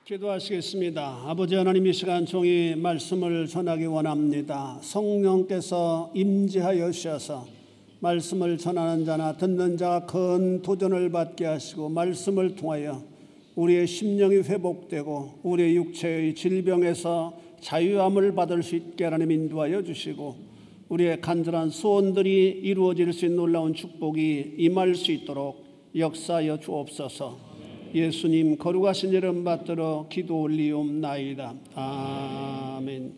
기도하시겠습니다. 아버지 하나님, 이 시간 종이 말씀을 전하기 원합니다. 성령께서 임재하여 주셔서 말씀을 전하는 자나 듣는 자가 큰 도전을 받게 하시고 말씀을 통하여 우리의 심령이 회복되고 우리의 육체의 질병에서 자유함을 받을 수 있게 하나님 인도하여 주시고 우리의 간절한 소원들이 이루어질 수 있는 놀라운 축복이 임할 수 있도록 역사하여 주옵소서. 예수님 거룩하신 이름 받들어 기도 올리옵나이다. 아멘.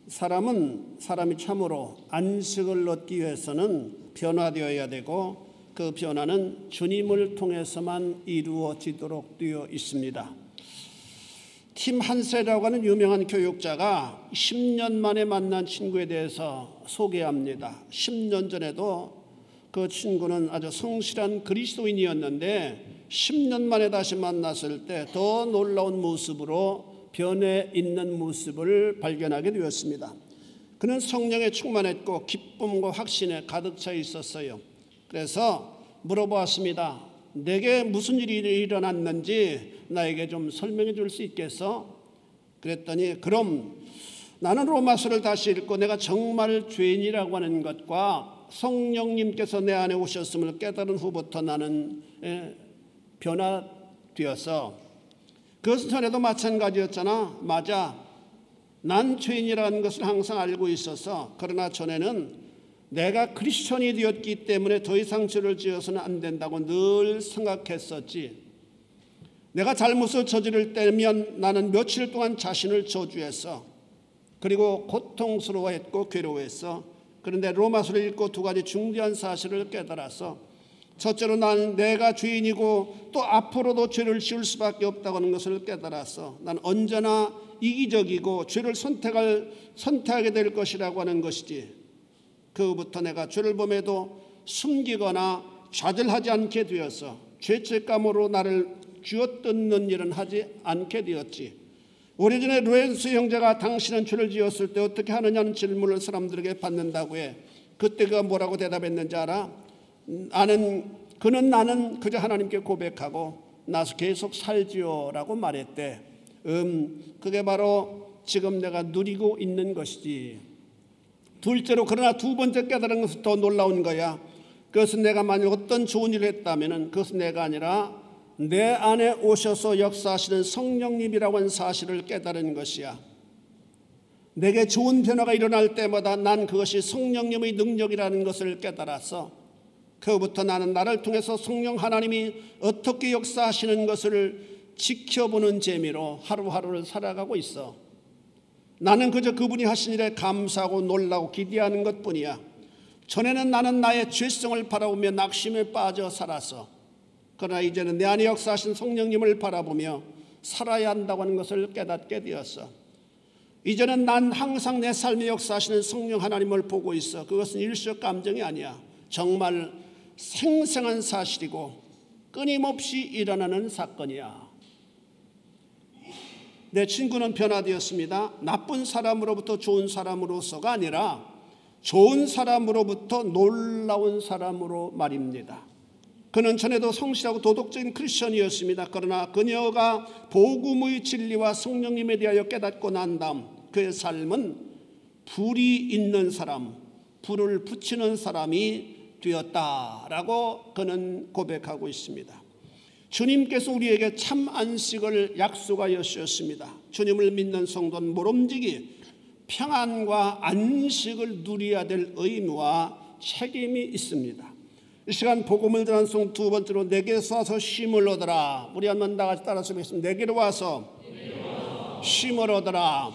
사람이 참으로 안식을 얻기 위해서는 변화되어야 되고 그 변화는 주님을 통해서만 이루어지도록 되어 있습니다. 팀 한세라고 하는 유명한 교육자가 10년 만에 만난 친구에 대해서 소개합니다. 10년 전에도 그 친구는 아주 성실한 그리스도인이었는데 10년 만에 다시 만났을 때 더 놀라운 모습으로 변해 있는 모습을 발견하게 되었습니다. 그는 성령에 충만했고 기쁨과 확신에 가득 차 있었어요. 그래서 물어보았습니다. 내게 무슨 일이 일어났는지 나에게 좀 설명해 줄 수 있겠어? 그랬더니 그럼 나는 로마서를 다시 읽고 내가 정말 죄인이라고 하는 것과 성령님께서 내 안에 오셨음을 깨달은 후부터 나는 변화되어서, 그것은 전에도 마찬가지였잖아. 맞아, 난 죄인이라는 것을 항상 알고 있어서, 그러나 전에는 내가 크리스천이 되었기 때문에 더 이상 죄를 지어서는 안 된다고 늘 생각했었지. 내가 잘못을 저지를 때면 나는 며칠 동안 자신을 저주했어. 그리고 고통스러워했고 괴로워했어. 그런데 로마서를 읽고 두 가지 중대한 사실을 깨달아서, 첫째로 나는 내가 죄인이고 또 앞으로도 죄를 지을 수밖에 없다고 하는 것을 깨달아서 난 언제나 이기적이고 죄를 선택하게 될 것이라고 하는 것이지, 그부터 내가 죄를 범해도 숨기거나 좌절하지 않게 되어서 죄책감으로 나를 쥐어뜯는 일은 하지 않게 되었지. 오래전에 로렌스 형제가 당신은 죄를 지었을 때 어떻게 하느냐는 질문을 사람들에게 받는다고 해. 그때 그가 뭐라고 대답했는지 알아? 나는 그저 하나님께 고백하고 나서 계속 살지요 라고 말했대. 그게 바로 지금 내가 누리고 있는 것이지. 둘째로, 그러나 두 번째 깨달은 것은 더 놀라운 거야. 그것은 내가 만약 어떤 좋은 일을 했다면 그것은 내가 아니라 내 안에 오셔서 역사하시는 성령님이라고 하는 사실을 깨달은 것이야. 내게 좋은 변화가 일어날 때마다 난 그것이 성령님의 능력이라는 것을 깨달아서 그부터 나는 나를 통해서 성령 하나님이 어떻게 역사하시는 것을 지켜보는 재미로 하루하루를 살아가고 있어. 나는 그저 그분이 하신 일에 감사하고 놀라고 기대하는 것뿐이야. 전에는 나는 나의 죄성을 바라보며 낙심에 빠져 살았어. 그러나 이제는 내 안에 역사하신 성령님을 바라보며 살아야 한다고 하는 것을 깨닫게 되었어. 이제는 난 항상 내 삶에 역사하시는 성령 하나님을 보고 있어. 그것은 일시적 감정이 아니야. 정말 생생한 사실이고 끊임없이 일어나는 사건이야. 내 친구는 변화되었습니다. 나쁜 사람으로부터 좋은 사람으로서가 아니라 좋은 사람으로부터 놀라운 사람으로 말입니다. 그는 전에도 성실하고 도덕적인 크리스천이었습니다. 그러나 그녀가 복음의 진리와 성령님에 대하여 깨닫고 난 다음 그의 삶은 불이 있는 사람, 불을 붙이는 사람이 되었다라고 그는 고백하고 있습니다. 주님께서 우리에게 참 안식을 약속하여 주셨습니다. 주님을 믿는 성도는 모름지기 평안과 안식을 누려야 될 의무와 책임이 있습니다. 이 시간 복음을 전하는 두 번째로 내게서 와서 쉼을 얻어라. 우리 한번 다 같이 따라서 보겠습니다. 내게로 와서 쉼을 얻어라.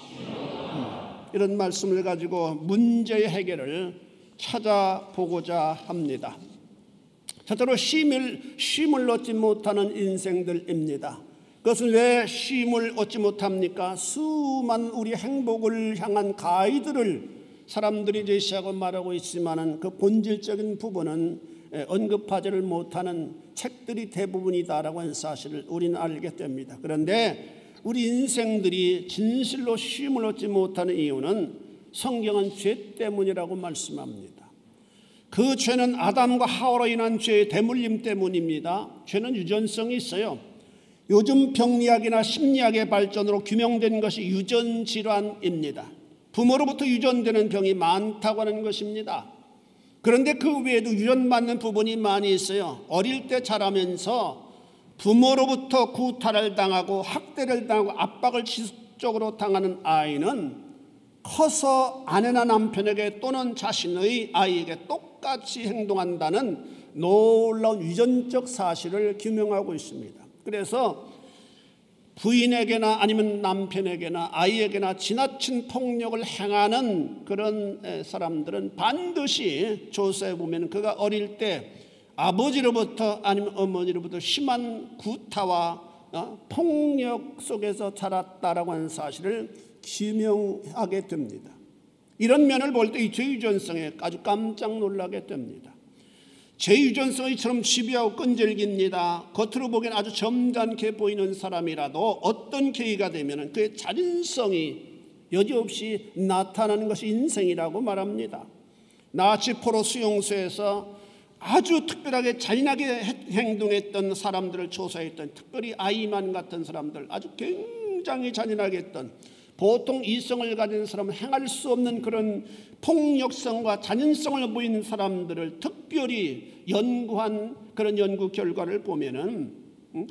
이런 말씀을 가지고 문제의 해결을 찾아보고자 합니다. 첫째로 쉼을 얻지 못하는 인생들입니다. 그것은 왜 쉼을 얻지 못합니까? 수많은 우리 행복을 향한 가이드를 사람들이 제시하고 말하고 있지만은 그 본질적인 부분은 언급하지를 못하는 책들이 대부분이다라고 하는 사실을 우리는 알게 됩니다. 그런데 우리 인생들이 진실로 쉼을 얻지 못하는 이유는 성경은 죄 때문이라고 말씀합니다. 그 죄는 아담과 하와로 인한 죄의 대물림 때문입니다. 죄는 유전성이 있어요. 요즘 병리학이나 심리학의 발전으로 규명된 것이 유전질환입니다. 부모로부터 유전되는 병이 많다고 하는 것입니다. 그런데 그 외에도 유전받는 부분이 많이 있어요. 어릴 때 자라면서 부모로부터 구타를 당하고 학대를 당하고 압박을 지속적으로 당하는 아이는 커서 아내나 남편에게 또는 자신의 아이에게 똑같이 행동한다는 놀라운 유전적 사실을 규명하고 있습니다. 그래서 부인에게나 아니면 남편에게나 아이에게나 지나친 폭력을 행하는 그런 사람들은 반드시 조사해 보면 그가 어릴 때 아버지로부터 아니면 어머니로부터 심한 구타와 폭력 속에서 자랐다라고 하는 사실을 규명하게 됩니다. 이런 면을 볼 때 이 죄유전성에 아주 깜짝 놀라게 됩니다. 죄유전성이 이처럼 집요하고 끈질깁니다. 겉으로 보기엔 아주 점잖게 보이는 사람이라도 어떤 계기가 되면 그의 잔인성이 여지없이 나타나는 것이 인생이라고 말합니다. 나치 포로 수용소에서 아주 특별하게 잔인하게 행동했던 사람들을 조사했던, 특별히 아이만 같은 사람들, 아주 굉장히 잔인하게 했던, 보통 이성을 가진 사람은 행할 수 없는 그런 폭력성과 잔인성을 보이는 사람들을 특별히 연구한 그런 연구 결과를 보면은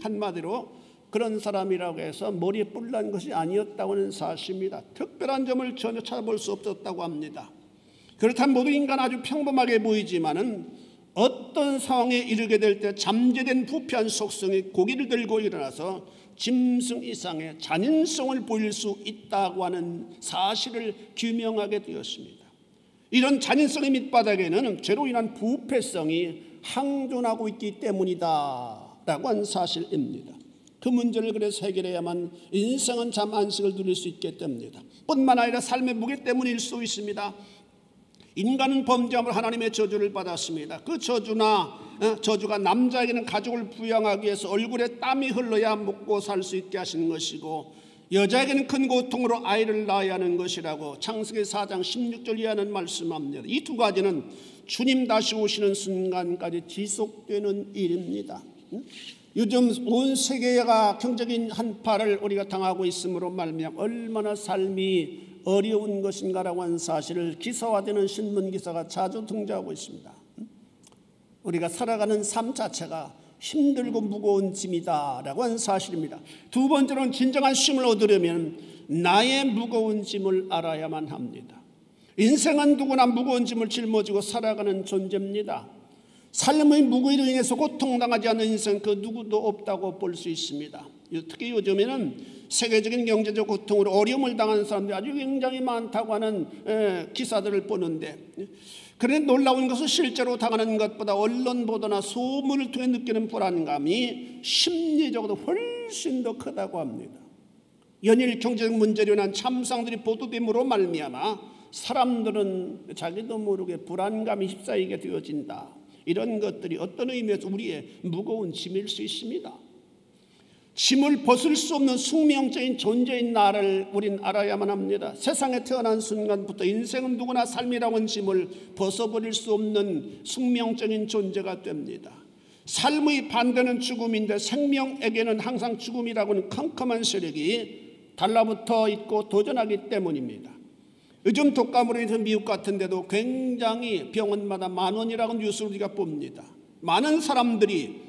한마디로 그런 사람이라고 해서 머리에 뿔 난 것이 아니었다고 하는 사실입니다. 특별한 점을 전혀 찾아볼 수 없었다고 합니다. 그렇다면 모든 인간 아주 평범하게 보이지만은 어떤 상황에 이르게 될 때 잠재된 부패한 속성이 고기를 들고 일어나서 짐승 이상의 잔인성을 보일 수 있다고 하는 사실을 규명하게 되었습니다. 이런 잔인성의 밑바닥에는 죄로 인한 부패성이 항존하고 있기 때문이다 라고 하는 사실입니다. 그 문제를 그래서 해결해야만 인생은 참 안식을 누릴 수 있게 됩니다. 뿐만 아니라 삶의 무게 때문일 수 있습니다. 인간은 범죄함으로 하나님의 저주를 받았습니다. 그 저주가 남자에게는 가족을 부양하기 위해서 얼굴에 땀이 흘러야 먹고 살 수 있게 하시는 것이고, 여자에게는 큰 고통으로 아이를 낳아야 하는 것이라고 창세기 4장 16절 이하는 말씀합니다. 이 두 가지는 주님 다시 오시는 순간까지 지속되는 일입니다. 요즘 온 세계가 경제적인 한파를 우리가 당하고 있으므로 말미암아 얼마나 삶이 어려운 것인가라고 하는 사실을 기사화되는 신문 기사가 자주 등장하고 있습니다. 우리가 살아가는 삶 자체가 힘들고 무거운 짐이다라고 하는 사실입니다. 두 번째로는 진정한 쉼을 얻으려면 나의 무거운 짐을 알아야만 합니다. 인생은 누구나 무거운 짐을 짊어지고 살아가는 존재입니다. 삶의 무게로 인해서 고통당하지 않는 인생 그 누구도 없다고 볼 수 있습니다. 특히 요즘에는 세계적인 경제적 고통으로 어려움을 당하는 사람들이 아주 굉장히 많다고 하는 기사들을 보는데, 그런데 놀라운 것은 실제로 당하는 것보다 언론 보도나 소문을 통해 느끼는 불안감이 심리적으로 훨씬 더 크다고 합니다. 연일 경제적 문제로 인한 참상들이 보도됨으로 말미암아 사람들은 자기도 모르게 불안감이 휩싸이게 되어진다. 이런 것들이 어떤 의미에서 우리의 무거운 짐일 수 있습니다. 짐을 벗을 수 없는 숙명적인 존재인 나를 우린 알아야만 합니다. 세상에 태어난 순간부터 인생은 누구나 삶이라고 하는 짐을 벗어버릴 수 없는 숙명적인 존재가 됩니다. 삶의 반대는 죽음인데 생명에게는 항상 죽음이라고 하는 컴컴한 세력이 달라붙어 있고 도전하기 때문입니다. 요즘 독감으로 인해서 미국 같은 데도 굉장히 병원마다 10,000원이라고 뉴스를 우리가 봅니다. 많은 사람들이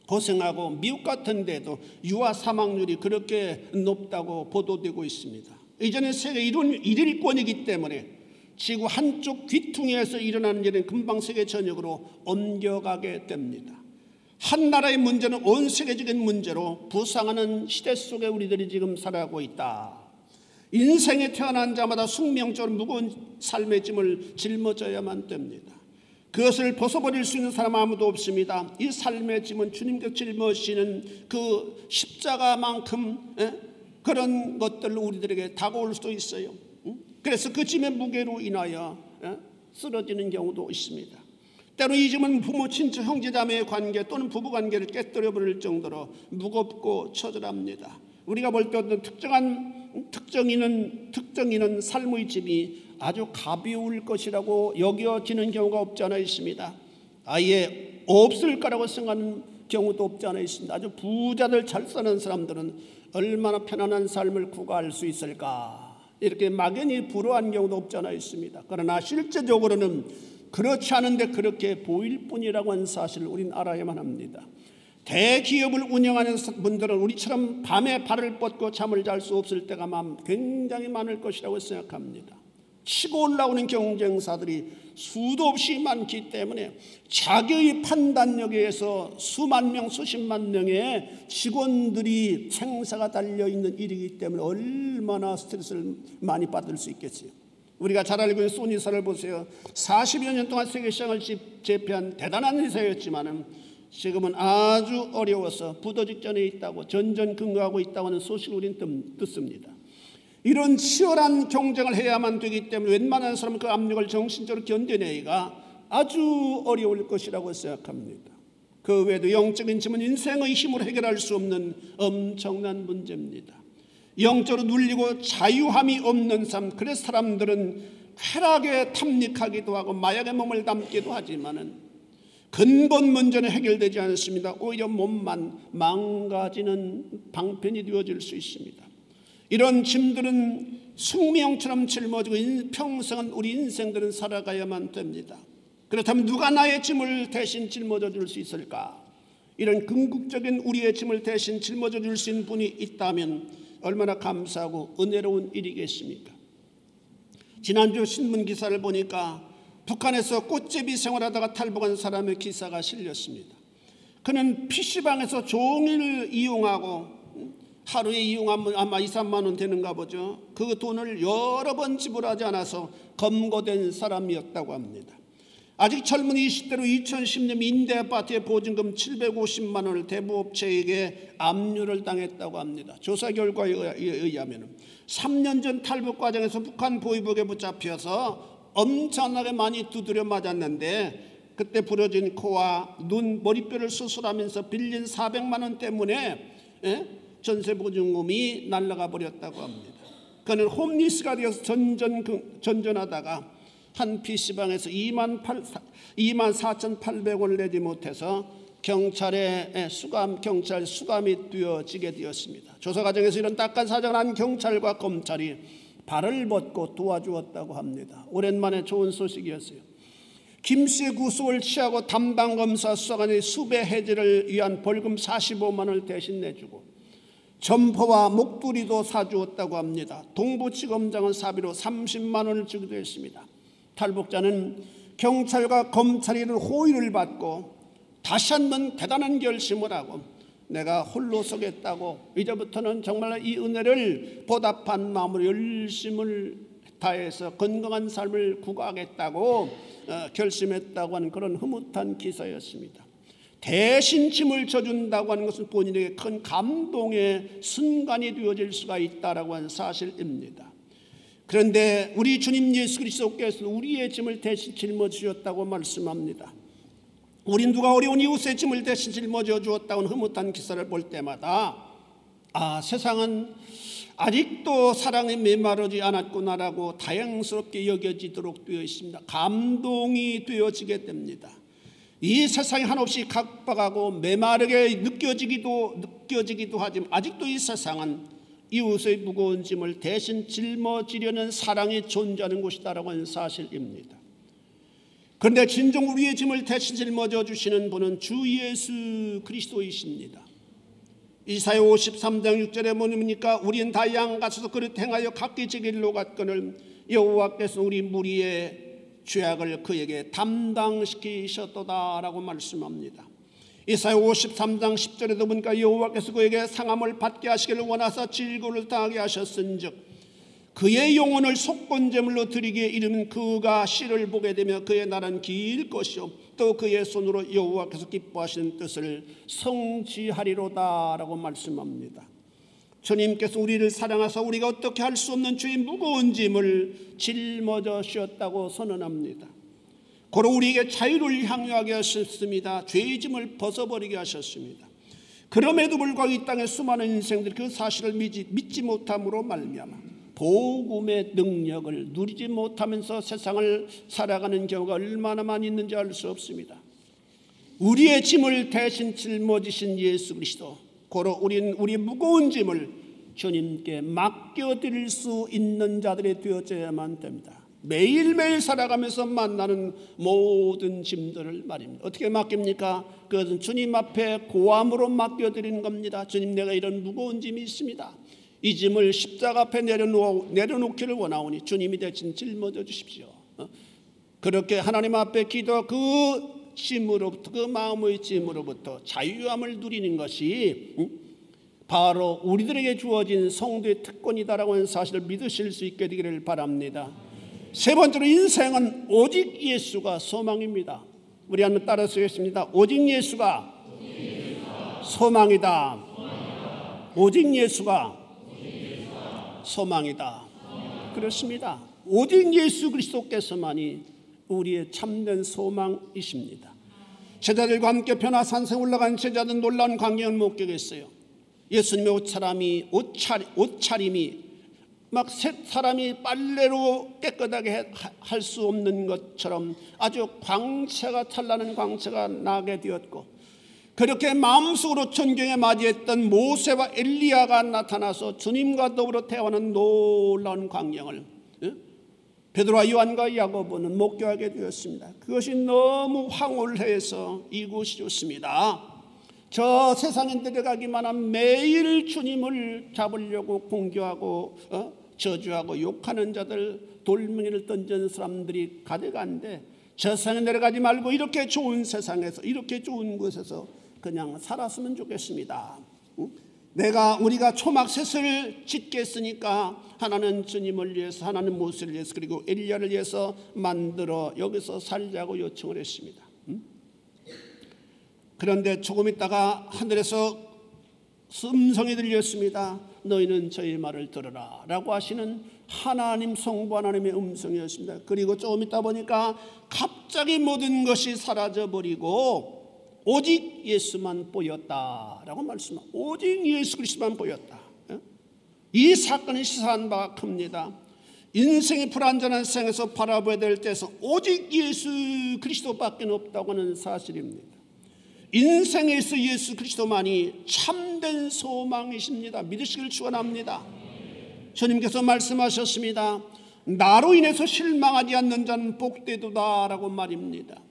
고생하고 미국 같은 데도 유아 사망률이 그렇게 높다고 보도되고 있습니다. 이전에 세계 1위권이기 때문에 지구 한쪽 귀퉁이에서 일어나는 일은 금방 세계 전역으로 옮겨가게 됩니다. 한 나라의 문제는 온 세계적인 문제로 부상하는 시대 속에 우리들이 지금 살아가고 있다. 인생에 태어난 자마다 숙명적으로 무거운 삶의 짐을 짊어져야만 됩니다. 그것을 벗어버릴 수 있는 사람 아무도 없습니다. 이 삶의 짐은 주님께서 짊어지시는 그 십자가만큼 그런 것들로 우리들에게 다가올 수도 있어요. 그래서 그 짐의 무게로 인하여 쓰러지는 경우도 있습니다. 때로 이 짐은 부모, 친척, 형제자매의 관계 또는 부부관계를 깨뜨려버릴 정도로 무겁고 처절합니다. 우리가 볼 때 어떤 특정인은 삶의 짐이 아주 가벼울 것이라고 여겨지는 경우가 없지 않아 있습니다. 아예 없을 거라고 생각하는 경우도 없지 않아 있습니다. 아주 부자들 잘 사는 사람들은 얼마나 편안한 삶을 구가할 수 있을까, 이렇게 막연히 부러워한 경우도 없지 않아 있습니다. 그러나 실제적으로는 그렇지 않은데 그렇게 보일 뿐이라고 하는 사실을 우리는 알아야만 합니다. 대기업을 운영하는 분들은 우리처럼 밤에 발을 뻗고 잠을 잘 수 없을 때가 굉장히 많을 것이라고 생각합니다. 치고 올라오는 경쟁사들이 수도 없이 많기 때문에 자기의 판단력에 의해서 수만 명, 수십만 명의 직원들이 생사가 달려있는 일이기 때문에 얼마나 스트레스를 많이 받을 수 있겠어요. 우리가 잘 알고 있는 소니사를 보세요. 40여 년 동안 세계 시장을 제패한 대단한 회사였지만 지금은 아주 어려워서 부도 직전에 있다고, 전전긍긍하고 있다고 하는 소식을 우리는 듣습니다. 이런 치열한 경쟁을 해야만 되기 때문에 웬만한 사람은 그 압력을 정신적으로 견뎌내기가 아주 어려울 것이라고 생각합니다. 그 외에도 영적인 짐은 인생의 힘으로 해결할 수 없는 엄청난 문제입니다. 영적으로 눌리고 자유함이 없는 삶, 그래서 사람들은 쾌락에 탐닉하기도 하고 마약에 몸을 담기도 하지만은 근본 문제는 해결되지 않습니다. 오히려 몸만 망가지는 방편이 되어질 수 있습니다. 이런 짐들은 숙명처럼 짊어지고 평생은 우리 인생들은 살아가야만 됩니다. 그렇다면 누가 나의 짐을 대신 짊어져 줄 수 있을까? 이런 궁극적인 우리의 짐을 대신 짊어져 줄 수 있는 분이 있다면 얼마나 감사하고 은혜로운 일이겠습니까? 지난주 신문 기사를 보니까 북한에서 꽃제비 생활하다가 탈북한 사람의 기사가 실렸습니다. 그는 PC방에서 종일 이용하고 하루에 이용하면 아마 2, 3만 원 되는가 보죠. 그 돈을 여러 번 지불하지 않아서 검거된 사람이었다고 합니다. 아직 젊은 20대로 2010년 임대 아파트의 보증금 750만 원을 대부업체에게 압류를 당했다고 합니다. 조사 결과에 의하면 3년 전 탈북 과정에서 북한 보위복에 붙잡혀서 엄청나게 많이 두드려 맞았는데 그때 부러진 코와 눈, 머리뼈를 수술하면서 빌린 400만 원 때문에 전세 보증금이 날아가 버렸다고 합니다. 그는 홈리스가 되어서 전전하다가 한 PC방에서 24,800원을 내지 못해서 경찰 수감이 되어지게 되었습니다. 조사 과정에서 이런 딱한 사정을 한 경찰과 검찰이 발을 벗고 도와주었다고 합니다. 오랜만에 좋은 소식이었어요. 김씨의 구속을 취하고 담당 검사 수사관이 수배 해지를 위한 벌금 45만 원을 대신 내주고 점포와 목도리도 사주었다고 합니다. 동부지검장은 사비로 30만 원을 주기도 했습니다. 탈북자는 경찰과 검찰이 이런 호의를 받고 다시 한번 대단한 결심을 하고 내가 홀로 서겠다고 이제부터는 정말 이 은혜를 보답한 마음으로 열심을 다해서 건강한 삶을 구가하겠다고 결심했다고 하는 그런 흐뭇한 기사였습니다. 대신 짐을 져준다고 하는 것은 본인에게 큰 감동의 순간이 되어질 수가 있다라고 하는 사실입니다. 그런데 우리 주님 예수 그리스도께서 우리의 짐을 대신 짊어지셨다고 말씀합니다. 우리 누가 어려운 이웃의 짐을 대신 짊어져 주었다고 하는 흐뭇한 기사를 볼 때마다 세상은 아직도 사랑에 메마르지 않았구나라고 다행스럽게 여겨지도록 되어 있습니다. 감동이 되어지게 됩니다. 이 세상이 한없이 각박하고 메마르게 느껴지기도 하지만 아직도 이 세상은 이웃의 무거운 짐을 대신 짊어지려는 사랑이 존재하는 곳이다라고 하는 사실입니다. 그런데 진정 우리의 짐을 대신 짊어져 주시는 분은 주 예수 그리스도이십니다. 이사야 53장 6절에 뭐니까 우리는 다 양같아서 그릇 행하여 각기 제 길로 갔거늘 여호와께서 우리 무리의 죄악을 그에게 담당시키셨도다라고 말씀합니다. 이사야 53장 10절에도 보니까 여호와께서 그에게 상함을 받게 하시기를 원하사 질고를 당하게 하셨은즉 그의 영혼을 속건제물로 드리기에 이르면 그가 씨를 보게 되며 그의 날은 길 것이요 또 그의 손으로 여호와께서 기뻐하시는 뜻을 성취하리로다라고 말씀합니다. 주님께서 우리를 사랑하사 우리가 어떻게 할 수 없는 죄의 무거운 짐을 짊어져 주셨다고 선언합니다. 고로 우리에게 자유를 향유하게 하셨습니다. 죄의 짐을 벗어버리게 하셨습니다. 그럼에도 불구하고 이 땅의 수많은 인생들이 그 사실을 믿지 못함으로 말미암아 복음의 능력을 누리지 못하면서 세상을 살아가는 경우가 얼마나 많이 있는지 알 수 없습니다. 우리의 짐을 대신 짊어지신 예수 그리스도, 고로 우리는 우리 무거운 짐을 주님께 맡겨드릴 수 있는 자들이 되어져야만 됩니다. 매일매일 살아가면서 만나는 모든 짐들을 말입니다. 어떻게 맡깁니까? 그것은 주님 앞에 고함으로 맡겨드리는 겁니다. 주님, 내가 이런 무거운 짐이 있습니다. 이 짐을 십자가 앞에 내려놓기를 원하오니 주님이 대신 짊어져 주십시오. 그렇게 하나님 앞에 기도하고 그 짐으로부터, 그 마음의 짐으로부터 자유함을 누리는 것이 바로 우리들에게 주어진 성도의 특권이다라고 하는 사실을 믿으실 수 있게 되기를 바랍니다. 세 번째로, 인생은 오직 예수가 소망입니다. 우리 한번 따라 쓰겠습니다. 오직 예수가 소망이다. 오직 예수가 소망이다. 그렇습니다. 오직 예수 그리스도께서만이 우리의 참된 소망이십니다. 제자들과 함께 변화산성에 올라간 제자들 놀라운 광경을 목격했어요. 예수님의 옷차림이 막 사람이 빨래로 깨끗하게 할 수 없는 것처럼 아주 광채가 찬란한 광채가 나게 되었고, 그렇게 마음속으로 존경에 맞이했던 모세와 엘리야가 나타나서 주님과 더불어 대화하는 놀라운 광경을 베드로와 요한과 야고보는 목격하게 되었습니다. 그것이 너무 황홀해서 이곳이 좋습니다. 저 세상에 내려가기만 하면 매일 주님을 잡으려고 공격하고 저주하고 욕하는 자들, 돌멩이를 던지는 사람들이 가득한데, 저 세상에 내려가지 말고 이렇게 좋은 세상에서, 이렇게 좋은 곳에서 그냥 살았으면 좋겠습니다. 우리가 초막셋을 짓겠으니까 하나는 주님을 위해서, 하나는 모세를 위해서, 그리고 엘리야를 위해서 만들어 여기서 살자고 요청을 했습니다. 그런데 조금 있다가 하늘에서 음성이 들렸습니다. 너희는 저희 말을 들으라 라고 하시는 하나님, 성부 하나님의 음성이었습니다. 그리고 조금 있다 보니까 갑자기 모든 것이 사라져버리고 오직 예수만 보였다라고 말씀합니다. 오직 예수 그리스도만 보였다. 이 사건이 시사한 바가 큽니다. 인생이 불완전한 생에서 바라봐야 될 때에서 오직 예수 그리스도밖에 없다고 하는 사실입니다. 인생에서 예수 그리스도만이 참된 소망이십니다. 믿으시길 축원합니다. 주님께서 말씀하셨습니다. 나로 인해서 실망하지 않는 자는 복되도다라고 말입니다.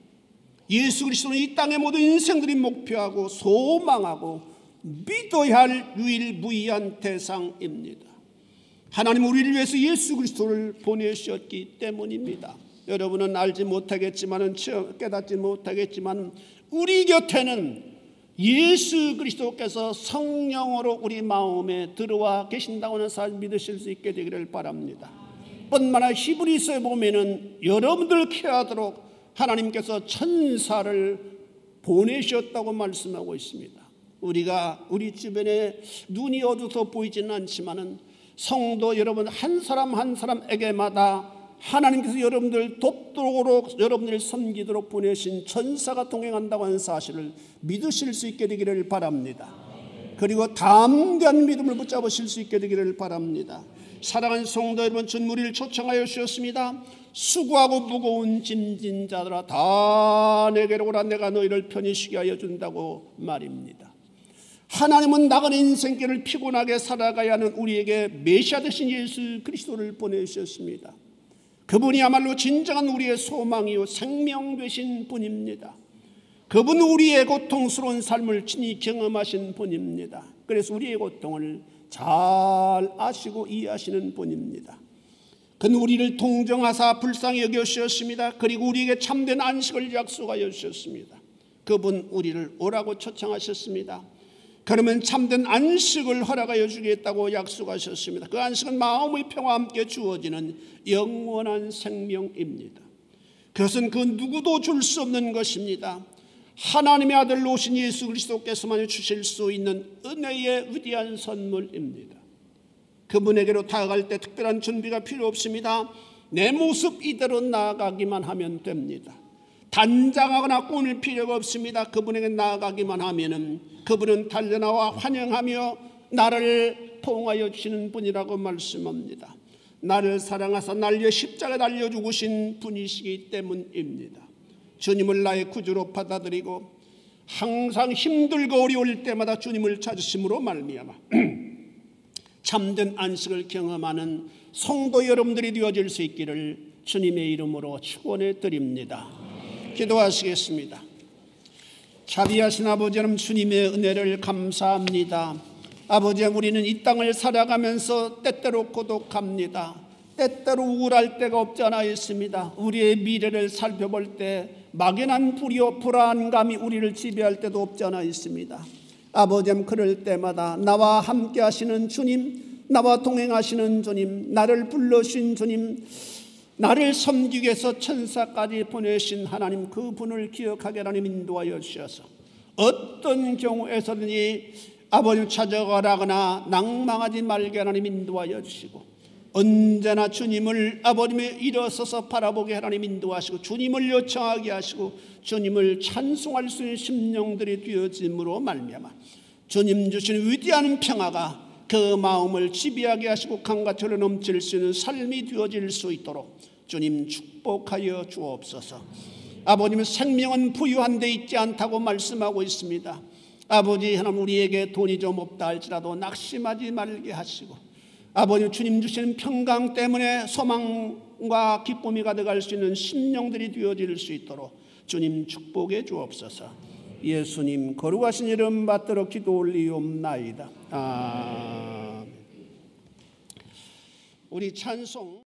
예수 그리스도는 이 땅의 모든 인생들이 목표하고 소망하고 믿어야 할 유일무이한 대상입니다. 하나님 우리를 위해서 예수 그리스도를 보내셨기 때문입니다. 여러분은 알지 못하겠지만, 깨닫지 못하겠지만 우리 곁에는 예수 그리스도께서 성령으로 우리 마음에 들어와 계신다고 하는 사실 믿으실 수 있게 되기를 바랍니다. 뿐만 아니라 히브리서에 보면은 여러분들 케어하도록 하나님께서 천사를 보내셨다고 말씀하고 있습니다. 우리 주변에 눈이 어두워서 보이지는 않지만은 성도 여러분 한 사람 한 사람에게마다 하나님께서 여러분들 돕도록, 여러분들을 섬기도록 보내신 천사가 동행한다고 하는 사실을 믿으실 수 있게 되기를 바랍니다. 그리고 담대한 믿음을 붙잡으실 수 있게 되기를 바랍니다. 사랑하는 성도 여러분, 주님 우리를 초청하여 주셨습니다. 수고하고 무거운 짐진 자들아 다 내게로 오라, 내가 너희를 편히 쉬게 하여 준다고 말입니다. 하나님은 나간 인생길을 피곤하게 살아가야 하는 우리에게 메시아 되신 예수 그리스도를 보내주셨습니다. 그분이야말로 진정한 우리의 소망이요 생명 되신 분입니다. 그분은 우리의 고통스러운 삶을 친히 경험하신 분입니다. 그래서 우리의 고통을 잘 아시고 이해하시는 분입니다. 그는 우리를 동정하사 불쌍히 여겨주셨습니다. 그리고 우리에게 참된 안식을 약속하여 주셨습니다. 그분 우리를 오라고 초청하셨습니다. 그러면 참된 안식을 허락하여 주겠다고 약속하셨습니다. 그 안식은 마음의 평화와 함께 주어지는 영원한 생명입니다. 그것은 그 누구도 줄 수 없는 것입니다. 하나님의 아들로 오신 예수 그리스도께서만 주실 수 있는 은혜의 위대한 선물입니다. 그분에게로 다가갈 때 특별한 준비가 필요 없습니다. 내 모습 이대로 나아가기만 하면 됩니다. 단장하거나 꾸밀 필요가 없습니다. 그분에게 나아가기만 하면은 그분은 달려나와 환영하며 나를 포옹하여 주시는 분이라고 말씀합니다. 나를 사랑하사 날 위해 십자가에 달려 죽으신 분이시기 때문입니다. 주님을 나의 구주로 받아들이고 항상 힘들고 어려울 때마다 주님을 찾으심으로 말미암아 참된 안식을 경험하는 성도 여러분들이 되어질 수 있기를 주님의 이름으로 축원해 드립니다. 기도하시겠습니다. 자비하신 아버지 하나님, 주님의 은혜를 감사합니다. 아버지, 우리는 이 땅을 살아가면서 때때로 고독합니다. 때때로 우울할 때가 없지 않아 있습니다. 우리의 미래를 살펴볼 때 막연한 불안감이 우리를 지배할 때도 없지 않아 있습니다. 아버지, 그럴 때마다 나와 함께 하시는 주님, 나와 동행하시는 주님, 나를 불러주신 주님, 나를 섬기기 위해서 천사까지 보내신 하나님, 그분을 기억하게 하나님 인도하여 주셔서 어떤 경우에서든지 아버님 찾아가라거나 낭망하지 말게 하나님 인도하여 주시고, 언제나 주님을 아버님의 일어서서 바라보게 하나님 인도하시고, 주님을 요청하게 하시고, 주님을 찬송할 수 있는 심령들이 되어짐으로 말미암아 주님 주신 위대한 평화가 그 마음을 지배하게 하시고 강가처럼 넘칠 수 있는 삶이 되어질 수 있도록 주님 축복하여 주옵소서. 아버님의 생명은 부유한 데 있지 않다고 말씀하고 있습니다. 아버지 하나님, 우리에게 돈이 좀 없다 할지라도 낙심하지 말게 하시고, 아버지 주님 주시는 평강 때문에 소망과 기쁨이 가득할 수 있는 심령들이 되어질 수 있도록 주님 축복해 주옵소서. 예수님 거룩하신 이름 받들어 기도 올리옵나이다. 우리 찬송